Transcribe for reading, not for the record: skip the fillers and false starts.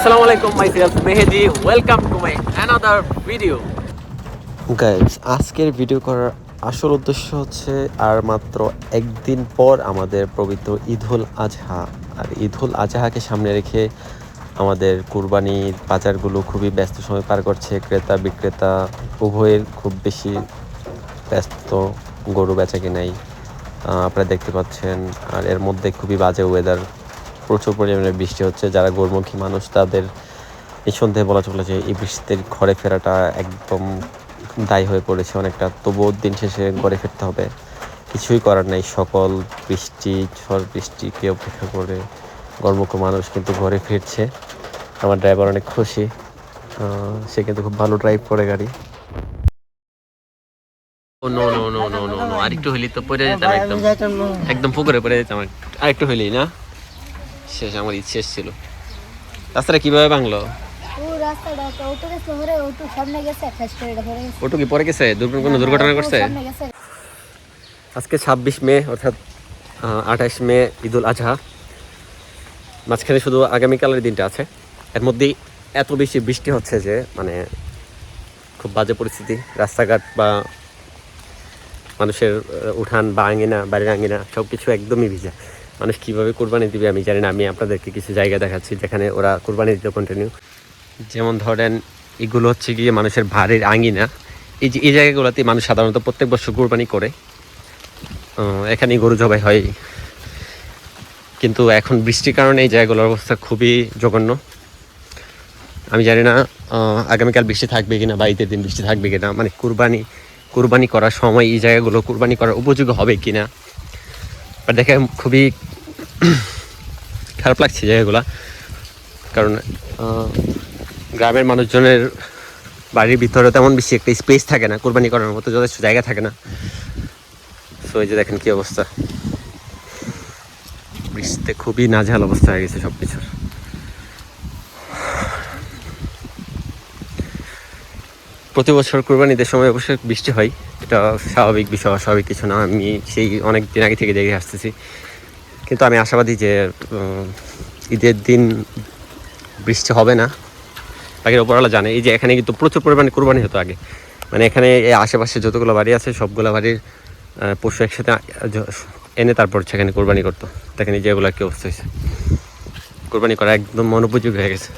Assalamu alaikum, myself Mehdi. Welcome to my another video. Guys, আজকের video করার আসল উদ্দেশ্য হচ্ছে আর মাত্র একদিন পর আমাদের পবিত্র ঈদুল আজহা। আর ঈদুল আজহাকে সামনে রেখে আমাদের কুরবানির বাজারগুলো খুবই ব্যস্ত সময় পার করছে। ক্রেতা বিক্রেতা উভয়ের খুব বেশি ব্যস্ত, গরু বেচা কিনাই আপনারা দেখতে পাচ্ছেন। আর এর মধ্যে খুবই বাজে ওয়েদার, প্রচুর পরিমাণে বৃষ্টি হচ্ছে। যারা গরুমুখী মানুষ তাদের নিঃসন্দেহে বলা চলে যে এই বৃষ্টিতে ঘরে ফেরাটা একদম দায়ী হয়ে পড়েছে অনেকটা। তবুও দিন শেষে ঘরে ফিরতে হবে, কিছুই করার নেই। সকল বৃষ্টি ঝড় বৃষ্টিকে অপেক্ষা করে গরমুখ মানুষ কিন্তু ঘরে ফিরছে। আমার ড্রাইভার অনেক খুশি, সে কিন্তু খুব ভালো ড্রাইভ করে গাড়ি। No no no no no no, আরেকটু হইলি তো পড়ে যেতাম, একদম পুকুরে পড়ে যেতাম। আরেকটু হইলি না, শেষ, আমার ইচ্ছে ছিল। রাস্তাটা কিভাবে ভাঙলো? ওটু কি পরে গেছে? কোনো দুর্ঘটনা করছে? আজকে 26 মে অর্থাৎ 28 মে ঈদুল আজহা। মাঝখানে শুধু আগামীকালের দিনটা আছে। এর মধ্যেই এত বেশি বৃষ্টি হচ্ছে যে মানে খুব বাজে পরিস্থিতি। রাস্তাঘাট বা মানুষের উঠান বা আঙিনা, বাড়ির আঙিনা সব কিছু একদমই ভিজা। মানুষ কীভাবে কোরবানি দিবে আমি জানি না। আমি আপনাদেরকে কিছু জায়গা দেখাচ্ছি যেখানে ওরা কোরবানি দিতে কন্টিনিউ। যেমন ধরেন, এগুলো হচ্ছে গিয়ে মানুষের বাড়ির আঙিনা। এই জায়গাগুলোতে মানুষ সাধারণত প্রত্যেক বছর কোরবানি করে, এখানেই গরু জবাই হয়। কিন্তু এখন বৃষ্টির কারণে এই জায়গাগুলোর অবস্থা খুবই জঘন্য। আমি জানি না আগামীকাল বৃষ্টি থাকবে কিনা বা ঈদের দিন বৃষ্টি থাকবে কিনা, মানে কুরবানি করার সময় এই জায়গাগুলো কুরবানি করার উপযোগী হবে কিনা। আর দেখে খুবই খারাপ লাগছে জায়গাগুলা। কারণ গ্রামের মানুষজনের বাড়ির ভিতরে তেমন বেশি একটা স্পেস থাকে না, কোরবানি করার মতো যথেষ্ট জায়গা থাকে না। সো এই যে দেখেন কি অবস্থা, বৃষ্টিতে খুবই নাজেহাল অবস্থা হয়ে গেছে সব কিছুর। প্রতি বছর কোরবানিদের সময় অবশ্যই বৃষ্টি হয়, এটা স্বাভাবিক বিষয়, অস্বাভাবিক কিছু না। আমি সেই অনেক দিন আগে থেকে দেখে আসতেছি। কিন্তু আমি আশাবাদী যে ঈদের দিন বৃষ্টি হবে না। বাকির ওপরওয়ালা জানে। এই যে এখানে কিন্তু প্রচুর পরিমাণে কোরবানি হতো আগে, মানে এখানে এই আশেপাশে যতগুলো বাড়ি আছে সবগুলো বাড়ির পশু একসাথে এনে তারপর সেখানে কোরবানি করতো। দেখেন এই যেগুলো কি অবস্থা হয়েছে, কোরবানি করা একদম অনুপযোগী হয়ে গেছে।